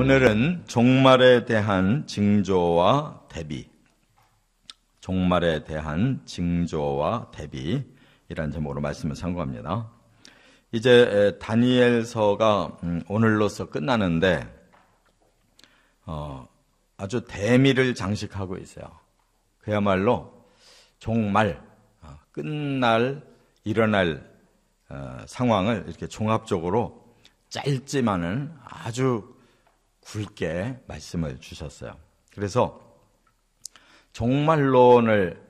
오늘은 종말에 대한 징조와 대비, 종말에 대한 징조와 대비이라는 제목으로 말씀을 상고합니다. 이제 다니엘서가 오늘로서 끝나는데 아주 대미를 장식하고 있어요. 그야말로 종말, 끝날, 일어날 상황을 이렇게 종합적으로 짧지만은 아주 굵게 말씀을 주셨어요. 그래서 종말론을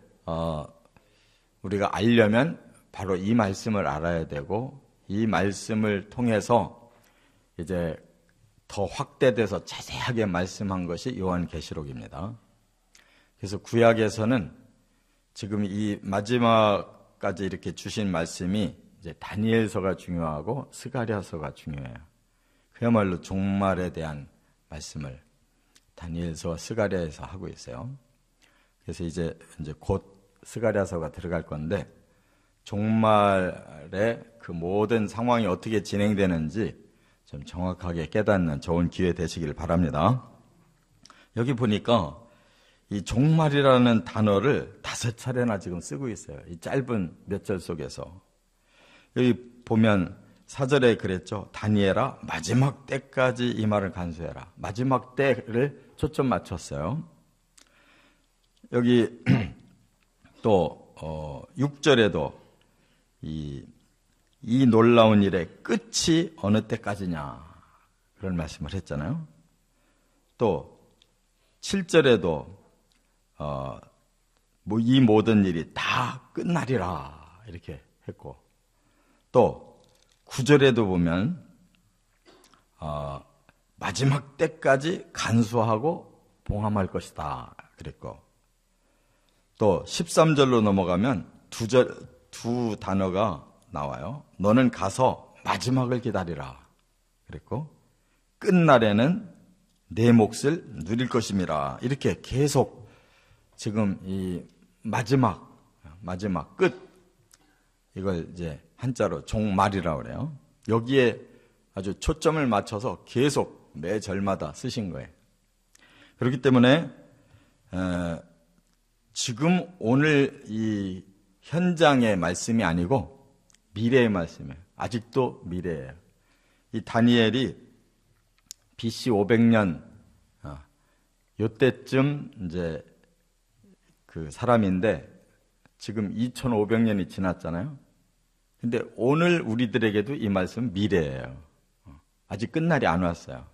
우리가 알려면 바로 이 말씀을 알아야 되고, 이 말씀을 통해서 이제 더 확대돼서 자세하게 말씀한 것이 요한계시록입니다. 그래서 구약에서는 지금 이 마지막까지 이렇게 주신 말씀이 이제 다니엘서가 중요하고 스가랴서가 중요해요. 그야말로 종말에 대한 말씀을 다니엘서와 스가랴에서 하고 있어요. 그래서 이제 곧 스가랴서가 들어갈 건데, 종말의 그 모든 상황이 어떻게 진행되는지 좀 정확하게 깨닫는 좋은 기회 되시길 바랍니다. 여기 보니까 이 종말이라는 단어를 5차례나 지금 쓰고 있어요. 이 짧은 몇 절 속에서. 여기 보면 4절에 그랬죠. 다니엘아, 마지막 때까지 이 말을 간수해라. 마지막 때를 초점 맞췄어요. 여기 또 6절에도 이 놀라운 일의 끝이 어느 때까지냐, 그런 말씀을 했잖아요. 또 7절에도 이 모든 일이 다 끝나리라 이렇게 했고, 또 9절에도 보면 마지막 때까지 간수하고 봉함할 것이다 그랬고, 또 13절로 넘어가면 두 단어가 나와요. 너는 가서 마지막을 기다리라 그랬고, 끝날에는 내 몫을 누릴 것임이라, 이렇게 계속 지금 이 마지막 끝, 이걸 이제 한자로 종말이라고 그래요. 여기에 아주 초점을 맞춰서 계속 매 절마다 쓰신 거예요. 그렇기 때문에 지금 오늘 이 현장의 말씀이 아니고 미래의 말씀이에요. 아직도 미래예요. 이 다니엘이 BC 500년 요때쯤 이제 그 사람인데, 지금 2500년이 지났잖아요. 근데 오늘 우리들에게도 이 말씀은 미래예요. 아직 끝날이 안 왔어요.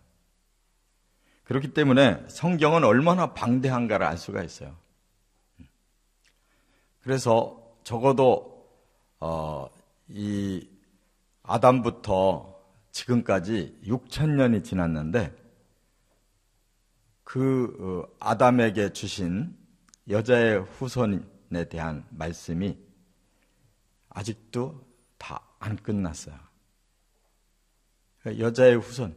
그렇기 때문에 성경은 얼마나 방대한가를 알 수가 있어요. 그래서 적어도 이 아담부터 지금까지 6000년이 지났는데, 그 아담에게 주신 여자의 후손에 대한 말씀이 아직도 다 안 끝났어요. 여자의 후손,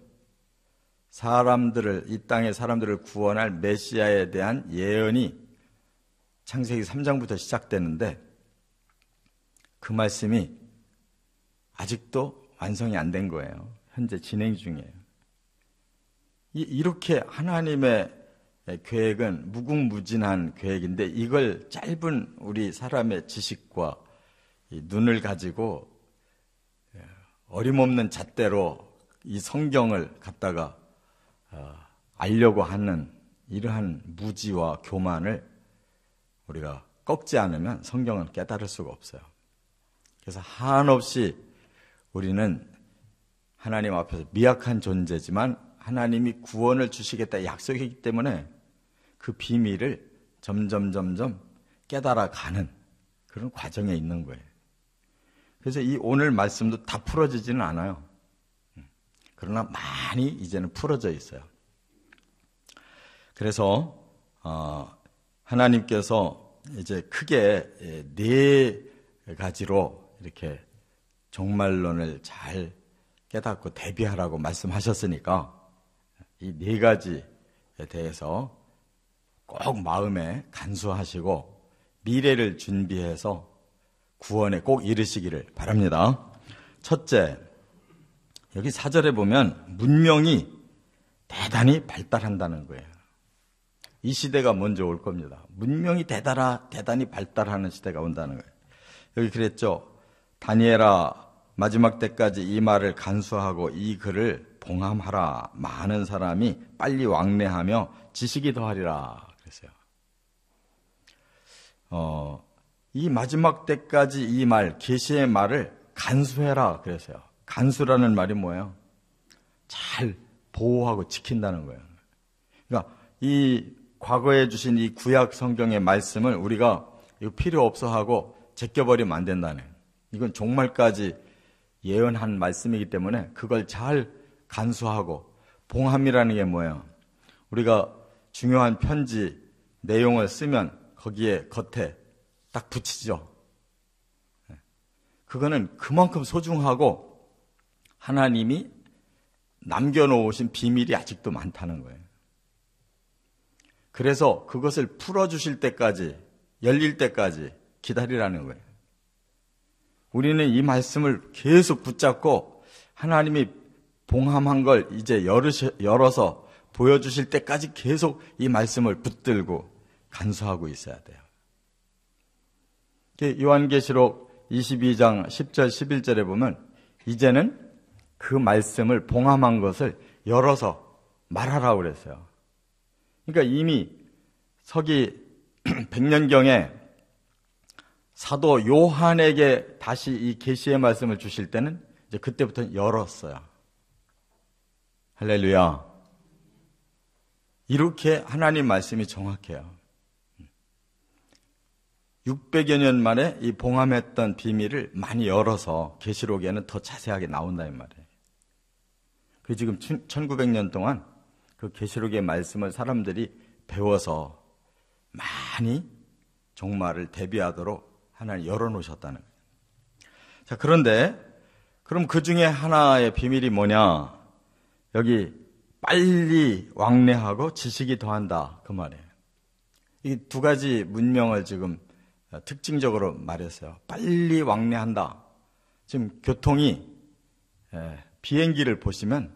이 땅의 사람들을 구원할 메시아에 대한 예언이 창세기 3장부터 시작되는데, 그 말씀이 아직도 완성이 안 된 거예요. 현재 진행 중이에요. 이렇게 하나님의 계획은 무궁무진한 계획인데, 이걸 짧은 우리 사람의 지식과 이 눈을 가지고 어림없는 잣대로 이 성경을 갖다가 알려고 하는 이러한 무지와 교만을 우리가 꺾지 않으면 성경은 깨달을 수가 없어요. 그래서 한없이 우리는 하나님 앞에서 미약한 존재지만 하나님이 구원을 주시겠다 약속이기 때문에 그 비밀을 점점 깨달아가는 그런 과정에 있는 거예요. 그래서 이 오늘 말씀도 다 풀어지지는 않아요. 그러나 많이 이제는 풀어져 있어요. 그래서 하나님께서 이제 크게 4가지로 이렇게 종말론을 잘 깨닫고 대비하라고 말씀하셨으니까, 이 4가지에 대해서 꼭 마음에 간수하시고 미래를 준비해서 구원에 꼭 이르시기를 바랍니다. 첫째, 여기 4절에 보면 문명이 대단히 발달한다는 거예요. 이 시대가 먼저 올 겁니다. 문명이 대단히 발달하는 시대가 온다는 거예요. 여기 그랬죠. 다니엘아, 마지막 때까지 이 말을 간수하고 이 글을 봉함하라. 많은 사람이 빨리 왕래하며 지식이 더하리라. 그랬어요. 이 마지막 때까지 이 말, 계시의 말을 간수해라. 그랬어요. 간수라는 말이 뭐예요? 잘 보호하고 지킨다는 거예요. 그러니까 이 과거에 주신 이 구약 성경의 말씀을 우리가 이거 필요 없어 하고 제껴버리면 안 된다네. 이건 종말까지 예언한 말씀이기 때문에 그걸 잘 간수하고, 봉함이라는 게 뭐예요? 우리가 중요한 편지 내용을 쓰면 거기에 겉에 딱 붙이죠. 그거는 그만큼 소중하고 하나님이 남겨놓으신 비밀이 아직도 많다는 거예요. 그래서 그것을 풀어주실 때까지, 열릴 때까지 기다리라는 거예요. 우리는 이 말씀을 계속 붙잡고 하나님이 봉함한 걸 이제 열어서 보여주실 때까지 계속 이 말씀을 붙들고 간수하고 있어야 돼요. 요한계시록 22장 10절 11절에 보면 이제는 그 말씀을 봉함한 것을 열어서 말하라고 그랬어요. 그러니까 이미 서기 100년경에 사도 요한에게 다시 이 계시의 말씀을 주실 때는 이제 그때부터 열었어요. 할렐루야. 이렇게 하나님 말씀이 정확해요. 600여 년 만에 이 봉함했던 비밀을 많이 열어서 계시록에는 더 자세하게 나온다는 말이에요. 그 지금 1900년 동안 그 계시록의 말씀을 사람들이 배워서 많이 종말을 대비하도록 하나님 열어놓으셨다는 거예요. 자, 그런데 그럼 그 중에 하나의 비밀이 뭐냐? 여기 빨리 왕래하고 지식이 더한다 그 말이에요. 이 두 가지 문명을 지금 특징적으로 말했어요. 빨리 왕래한다. 지금 교통이 비행기를 보시면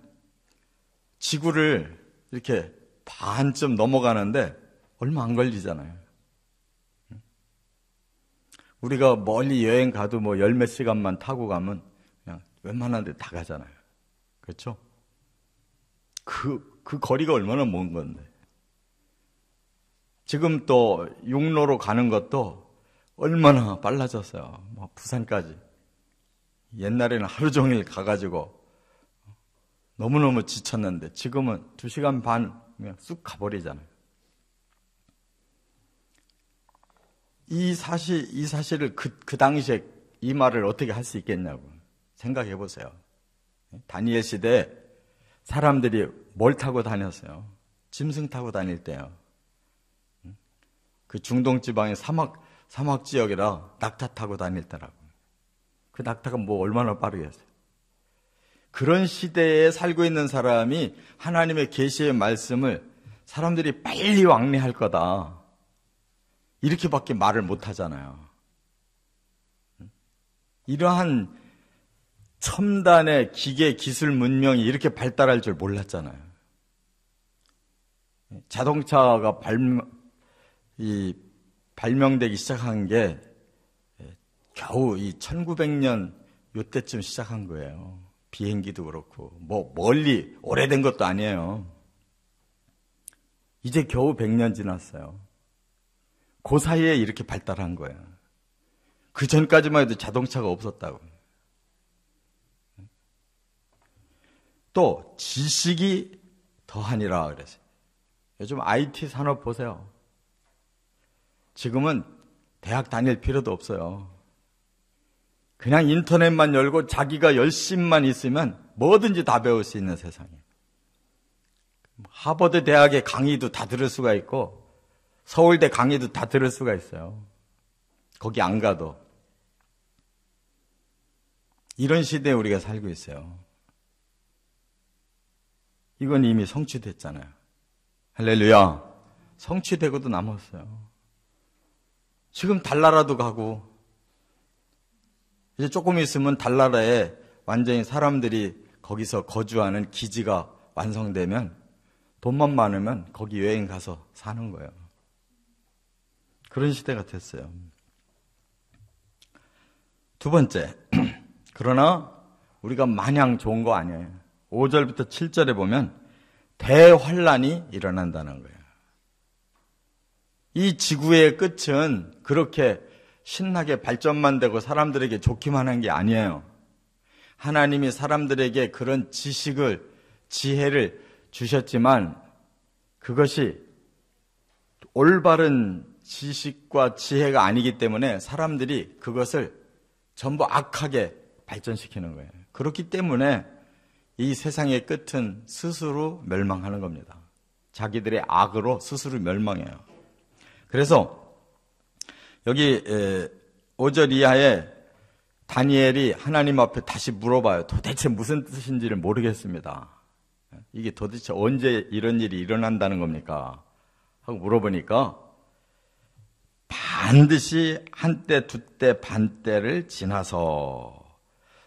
지구를 이렇게 반쯤 넘어가는데 얼마 안 걸리잖아요. 우리가 멀리 여행 가도 뭐 열 몇 시간만 타고 가면 그냥 웬만한 데 다 가잖아요. 그렇죠? 그 거리가 얼마나 먼 건데. 지금 또 육로로 가는 것도 얼마나 빨라졌어요. 뭐 부산까지. 옛날에는 하루 종일 가가지고 너무너무 지쳤는데 지금은 2시간 반 그냥 쑥 가버리잖아요. 이 사실을 그 당시에 이 말을 어떻게 할 수 있겠냐고 생각해 보세요. 다니엘 시대에 사람들이 뭘 타고 다녔어요? 짐승 타고 다닐 때요. 그 중동 지방의 사막 지역이라 낙타 타고 다닐 때라고. 그 낙타가 뭐 얼마나 빠르겠어요. 그런 시대에 살고 있는 사람이 하나님의 계시의 말씀을 사람들이 빨리 왕래할 거다. 이렇게밖에 말을 못 하잖아요. 이러한 첨단의 기계 기술 문명이 이렇게 발달할 줄 몰랐잖아요. 자동차가 발명되기 시작한 게 겨우 이 1900년 요때쯤 시작한 거예요. 비행기도 그렇고 뭐 멀리 오래된 것도 아니에요. 이제 겨우 100년 지났어요. 그 사이에 이렇게 발달한 거예요. 그 전까지만 해도 자동차가 없었다고. 또 지식이 더하니라 그랬어요. 요즘 IT 산업 보세요. 지금은 대학 다닐 필요도 없어요. 그냥 인터넷만 열고 자기가 열심만 있으면 뭐든지 다 배울 수 있는 세상이에요. 하버드 대학의 강의도 다 들을 수가 있고 서울대 강의도 다 들을 수가 있어요. 거기 안 가도. 이런 시대에 우리가 살고 있어요. 이건 이미 성취됐잖아요. 할렐루야. 성취되고도 남았어요. 지금 달나라도 가고 이제 조금 있으면 달나라에 완전히 사람들이 거기서 거주하는 기지가 완성되면 돈만 많으면 거기 여행 가서 사는 거예요. 그런 시대가 됐어요. 두 번째, 그러나 우리가 마냥 좋은 거 아니에요. 5절부터 7절에 보면 대환란이 일어난다는 거예요. 이 지구의 끝은 그렇게 신나게 발전만 되고 사람들에게 좋기만 한 게 아니에요. 하나님이 사람들에게 그런 지식을, 지혜를 주셨지만 그것이 올바른 지식과 지혜가 아니기 때문에 사람들이 그것을 전부 악하게 발전시키는 거예요. 그렇기 때문에 이 세상의 끝은 스스로 멸망하는 겁니다. 자기들의 악으로 스스로 멸망해요. 그래서 여기 5절 이하에 다니엘이 하나님 앞에 다시 물어봐요. 도대체 무슨 뜻인지를 모르겠습니다. 이게 도대체 언제 이런 일이 일어난다는 겁니까? 하고 물어보니까 반드시 한때, 두때, 반때를 지나서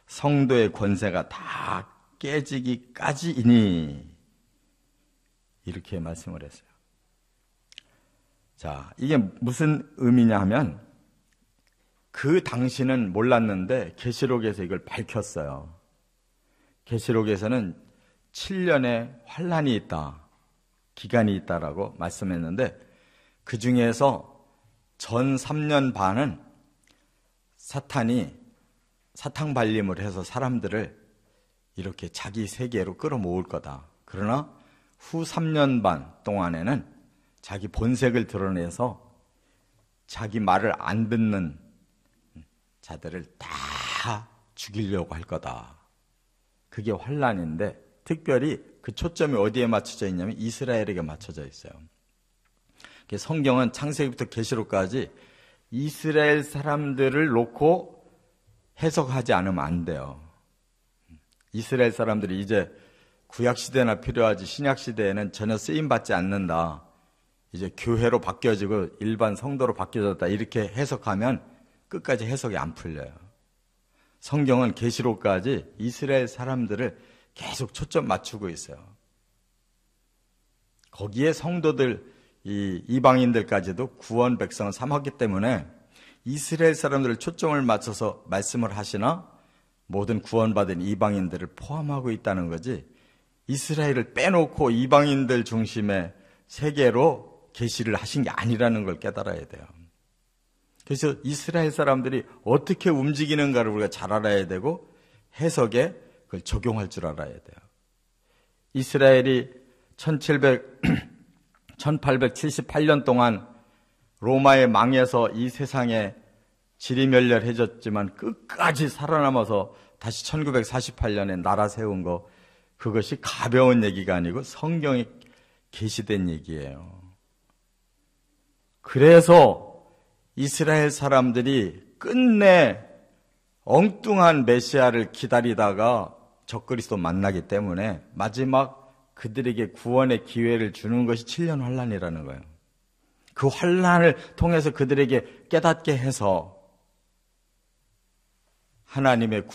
성도의 권세가 다 깨지기까지이니 이렇게 말씀을 했어요. 자, 이게 무슨 의미냐 하면 그 당시는 몰랐는데 계시록에서 이걸 밝혔어요. 계시록에서는 7년의 환란이 있다, 기간이 있다라고 말씀했는데 그 중에서 전 3년 반은 사탄이 사탕발림을 해서 사람들을 이렇게 자기 세계로 끌어모을 거다. 그러나 후 3년 반 동안에는 자기 본색을 드러내서 자기 말을 안 듣는 자들을 다 죽이려고 할 거다. 그게 환란인데 특별히 그 초점이 어디에 맞춰져 있냐면 이스라엘에게 맞춰져 있어요. 성경은 창세기부터 계시록까지 이스라엘 사람들을 놓고 해석하지 않으면 안 돼요. 이스라엘 사람들이 이제 구약시대나 필요하지 신약시대에는 전혀 쓰임받지 않는다. 이제 교회로 바뀌어지고 일반 성도로 바뀌어졌다. 이렇게 해석하면 끝까지 해석이 안 풀려요. 성경은 계시록까지 이스라엘 사람들을 계속 초점 맞추고 있어요. 거기에 성도들, 이 이방인들까지도 구원 백성을 삼았기 때문에 이스라엘 사람들을 초점을 맞춰서 말씀을 하시나 모든 구원받은 이방인들을 포함하고 있다는 거지, 이스라엘을 빼놓고 이방인들 중심의 세계로 계시를 하신 게 아니라는 걸 깨달아야 돼요. 그래서 이스라엘 사람들이 어떻게 움직이는가를 우리가 잘 알아야 되고 해석에 그걸 적용할 줄 알아야 돼요. 이스라엘이 1878년 동안 로마의 망에서 이 세상에 지리멸렬해졌지만 끝까지 살아남아서 다시 1948년에 나라 세운 거, 그것이 가벼운 얘기가 아니고 성경에 계시된 얘기예요. 그래서 이스라엘 사람들이 끝내 엉뚱한 메시아를 기다리다가 적그리스도 만나기 때문에 마지막 그들에게 구원의 기회를 주는 것이 7년 환란이라는 거예요. 그 환란을 통해서 그들에게 깨닫게 해서 하나님의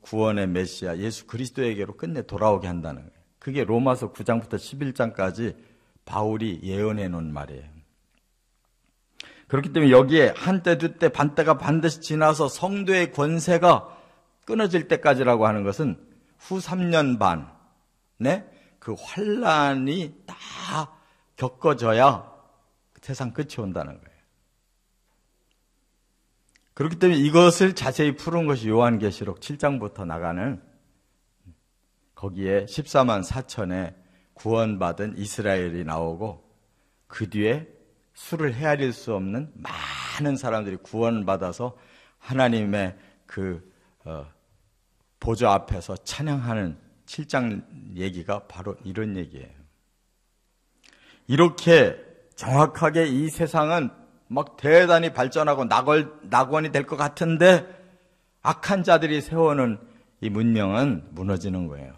구원의 메시아 예수 그리스도에게로 끝내 돌아오게 한다는 거예요. 그게 로마서 9장부터 11장까지 바울이 예언해 놓은 말이에요. 그렇기 때문에 여기에 한때, 두때, 반때가 반드시 지나서 성도의 권세가 끊어질 때까지라고 하는 것은 후 3년 반에 그 환란이 다 겪어져야 세상 끝이 온다는 거예요. 그렇기 때문에 이것을 자세히 푸는 것이 요한계시록 7장부터 나가는, 거기에 14만 4천의 구원받은 이스라엘이 나오고 그 뒤에 수를 헤아릴 수 없는 많은 사람들이 구원받아서 하나님의 그 보좌 앞에서 찬양하는 7장 얘기가 바로 이런 얘기예요. 이렇게 정확하게 이 세상은 막 대단히 발전하고 낙원이 될 것 같은데 악한 자들이 세워놓은 이 문명은 무너지는 거예요.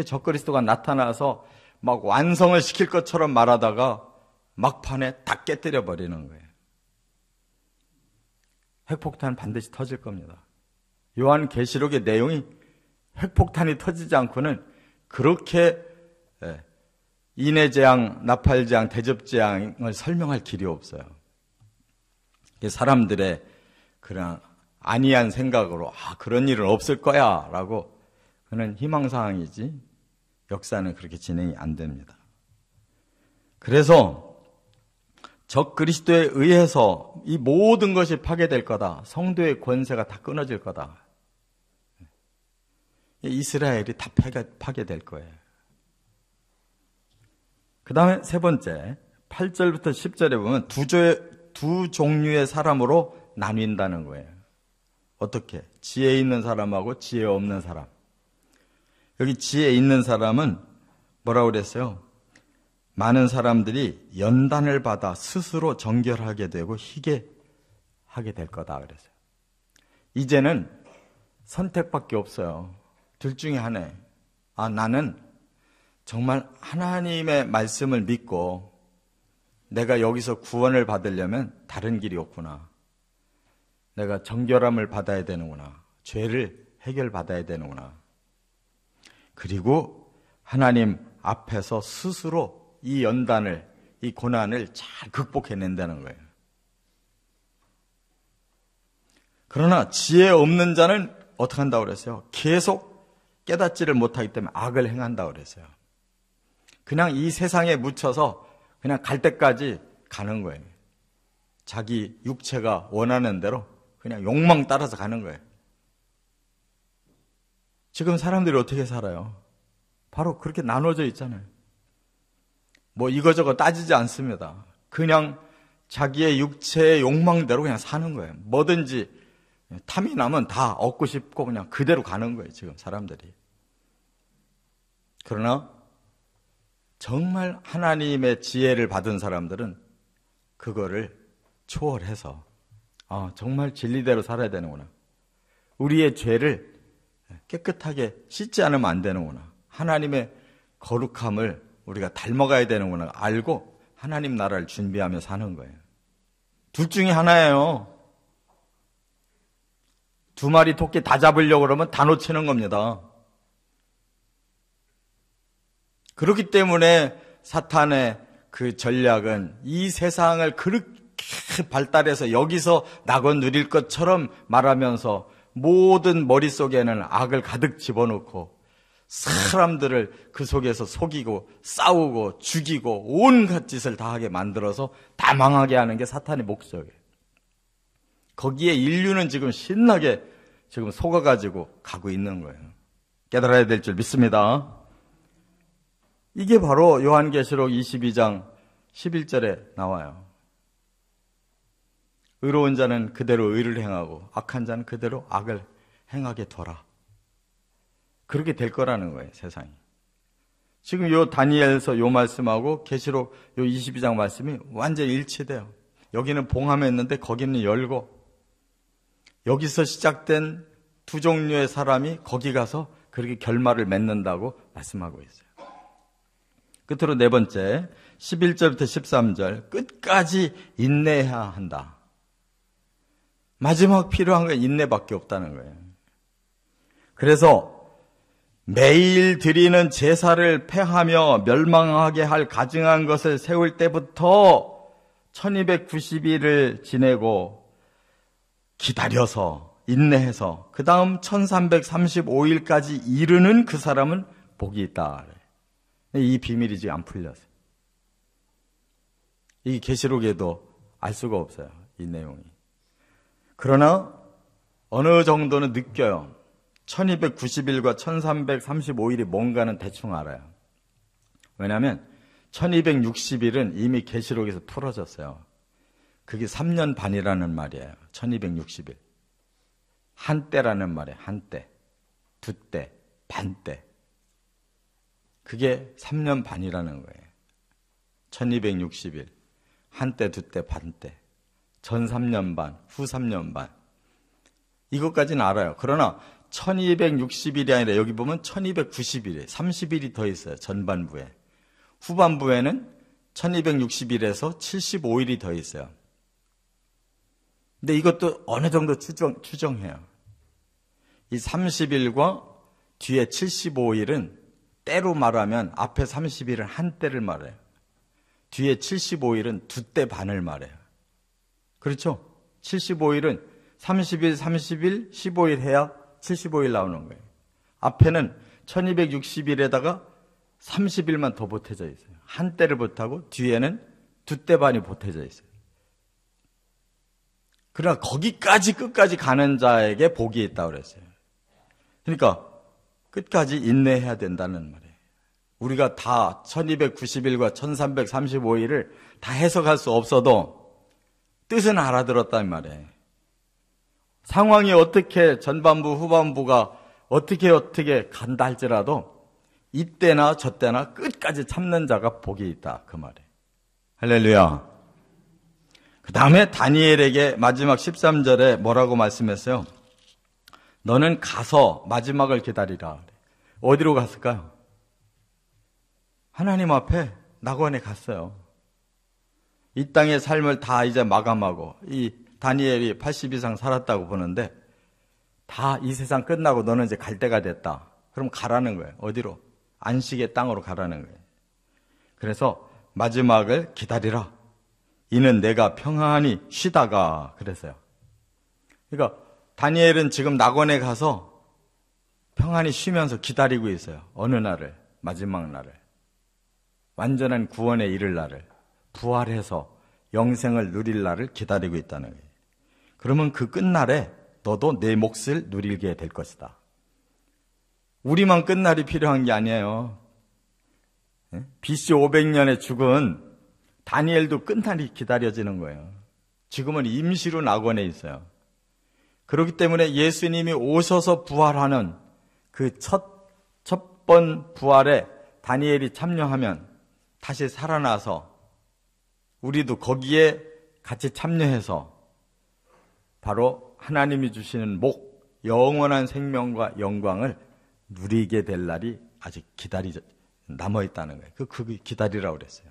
적그리스도가 나타나서 막 완성을 시킬 것처럼 말하다가 막판에 다 깨뜨려 버리는 거예요. 핵폭탄 반드시 터질 겁니다. 요한계시록의 내용이 핵폭탄이 터지지 않고는 그렇게 인해재앙, 나팔재앙, 대접재앙을 설명할 길이 없어요. 사람들의 그런 안이한 생각으로 그런 일은 없을 거야 라고 그는 희망사항이지 역사는 그렇게 진행이 안 됩니다. 그래서 적 그리스도에 의해서 이 모든 것이 파괴될 거다. 성도의 권세가 다 끊어질 거다. 이스라엘이 다 파괴될 거예요. 그 다음에 세 번째 8절부터 10절에 보면 두 종류의 사람으로 나뉜다는 거예요. 어떻게? 지혜 있는 사람하고 지혜 없는 사람. 여기 지혜 있는 사람은 뭐라고 그랬어요? 많은 사람들이 연단을 받아 스스로 정결하게 되고 희게 하게 될 거다 그랬어요. 이제는 선택밖에 없어요. 둘 중에 하나예요. 나는 정말 하나님의 말씀을 믿고 내가 여기서 구원을 받으려면 다른 길이 없구나. 내가 정결함을 받아야 되는구나. 죄를 해결받아야 되는구나. 그리고 하나님 앞에서 스스로 이 연단을, 이 고난을 잘 극복해낸다는 거예요. 그러나 지혜 없는 자는 어떻게 한다고 그랬어요? 계속 깨닫지를 못하기 때문에 악을 행한다고 그랬어요. 그냥 이 세상에 묻혀서 그냥 갈 때까지 가는 거예요. 자기 육체가 원하는 대로 그냥 욕망 따라서 가는 거예요. 지금 사람들이 어떻게 살아요? 바로 그렇게 나눠져 있잖아요. 뭐 이거저거 따지지 않습니다. 그냥 자기의 육체의 욕망대로 그냥 사는 거예요. 뭐든지 탐이 나면 다 얻고 싶고 그냥 그대로 가는 거예요. 지금 사람들이. 그러나 정말 하나님의 지혜를 받은 사람들은 그거를 초월해서 정말 진리대로 살아야 되는구나. 우리의 죄를 깨끗하게 씻지 않으면 안 되는구나. 하나님의 거룩함을 우리가 닮아가야 되는구나 알고 하나님 나라를 준비하며 사는 거예요. 둘 중에 하나예요. 두 마리 토끼 다 잡으려고 그러면 다 놓치는 겁니다. 그렇기 때문에 사탄의 그 전략은 이 세상을 그렇게 발달해서 여기서 낙원 누릴 것처럼 말하면서 모든 머릿속에는 악을 가득 집어넣고 사람들을 그 속에서 속이고 싸우고 죽이고 온갖 짓을 다 하게 만들어서 다 망하게 하는 게 사탄의 목적이에요. 거기에 인류는 지금 신나게 지금 속아가지고 가고 있는 거예요. 깨달아야 될 줄 믿습니다. 이게 바로 요한계시록 22장 11절에 나와요. 의로운 자는 그대로 의를 행하고 악한 자는 그대로 악을 행하게 둬라. 그렇게 될 거라는 거예요, 세상이. 지금 요 다니엘서 요 말씀하고 계시록 요 22장 말씀이 완전히 일치돼요. 여기는 봉함했는데 거기는 열고 여기서 시작된 두 종류의 사람이 거기 가서 그렇게 결말을 맺는다고 말씀하고 있어요. 끝으로 네 번째 11절부터 13절 끝까지 인내해야 한다. 마지막 필요한 건 인내밖에 없다는 거예요. 그래서 매일 드리는 제사를 폐하며 멸망하게 할 가증한 것을 세울 때부터 1290일을 지내고 기다려서 인내해서 그 다음 1335일까지 이르는 그 사람은 복이 있다. 이 비밀이 지금 안 풀렸어요. 이 계시록에도 알 수가 없어요. 이 내용이. 그러나 어느 정도는 느껴요. 1290일과 1335일이 뭔가는 대충 알아요. 왜냐하면 1260일은 이미 계시록에서 풀어졌어요. 그게 3년 반이라는 말이에요. 1260일. 한때라는 말이에요. 한때, 두때, 반때. 그게 3년 반이라는 거예요. 1260일. 한때, 두때, 반때. 전 3년 반, 후 3년 반. 이것까지는 알아요. 그러나 1260일이 아니라 여기 보면 1290일이에요. 30일이 더 있어요. 전반부에. 후반부에는 1260일에서 75일이 더 있어요. 근데 이것도 어느 정도 추정해요. 이 30일과 뒤에 75일은 때로 말하면 앞에 30일은 한 때를 말해요. 뒤에 75일은 두 때 반을 말해요. 그렇죠? 75일은 30일, 30일, 15일 해야 75일 나오는 거예요. 앞에는 1260일에다가 30일만 더 보태져 있어요. 한 때를 보태고 뒤에는 두 때 반이 보태져 있어요. 그러나 거기까지 끝까지 가는 자에게 복이 있다고 그랬어요. 그러니까 끝까지 인내해야 된다는 말이에요. 우리가 다 1290일과 1335일을 다 해석할 수 없어도 뜻은 알아들었단 말이에요. 상황이 어떻게 전반부 후반부가 어떻게 간다 할지라도 이때나 저때나 끝까지 참는 자가 복이 있다 그 말이에요. 할렐루야. 그 다음에 다니엘에게 마지막 13절에 뭐라고 말씀했어요? 너는 가서 마지막을 기다리라. 어디로 갔을까요? 하나님 앞에 낙원에 갔어요. 이 땅의 삶을 다 이제 마감하고 이 다니엘이 80 이상 살았다고 보는데 다 이 세상 끝나고 너는 이제 갈 때가 됐다. 그럼 가라는 거예요. 어디로? 안식의 땅으로 가라는 거예요. 그래서 마지막을 기다리라. 이는 내가 평안히 쉬다가 그랬어요. 그러니까 다니엘은 지금 낙원에 가서 평안히 쉬면서 기다리고 있어요. 어느 날을? 마지막 날을. 완전한 구원에 이를 날을. 부활해서 영생을 누릴 날을 기다리고 있다는 거예요. 그러면 그 끝날에 너도 내 몫을 누리게 될 것이다. 우리만 끝날이 필요한 게 아니에요. BC 500년에 죽은 다니엘도 끝날이 기다려지는 거예요. 지금은 임시로 낙원에 있어요. 그렇기 때문에 예수님이 오셔서 부활하는 그 첫 번 부활에 다니엘이 참여하면 다시 살아나서 우리도 거기에 같이 참여해서 바로 하나님이 주시는 목, 영원한 생명과 영광을 누리게 될 날이 아직 남아있다는 거예요. 그 기다리라고 그랬어요.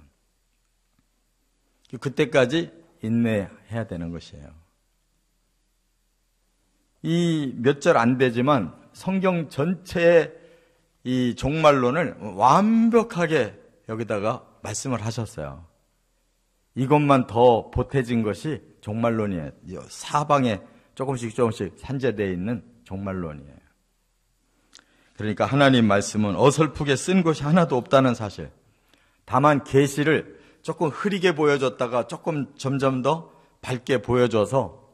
그때까지 인내해야 되는 것이에요. 이 몇 절 안 되지만 성경 전체의 이 종말론을 완벽하게 여기다가 말씀을 하셨어요. 이것만 더 보태진 것이 종말론이에요. 사방에 조금씩 산재되어 있는 종말론이에요. 그러니까 하나님 말씀은 어설프게 쓴 것이 하나도 없다는 사실. 다만 계시를 조금 흐리게 보여줬다가 조금 점점 더 밝게 보여줘서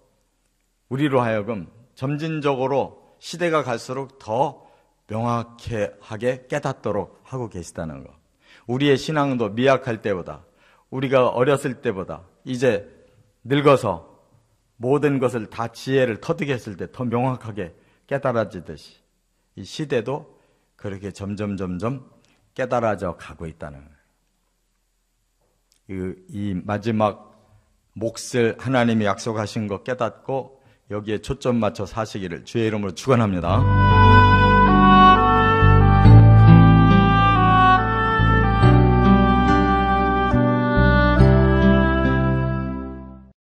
우리로 하여금 점진적으로 시대가 갈수록 더 명확하게 깨닫도록 하고 계시다는 것. 우리의 신앙도 미약할 때보다, 우리가 어렸을 때보다 이제 늙어서 모든 것을 다 지혜를 터득 했을 때 더 명확하게 깨달아지듯이 이 시대도 그렇게 점점 깨달아져 가고 있다는 거예요. 이 마지막 몫을 하나님이 약속하신 거 깨닫고 여기에 초점 맞춰 사시기를 주의 이름으로 축원합니다.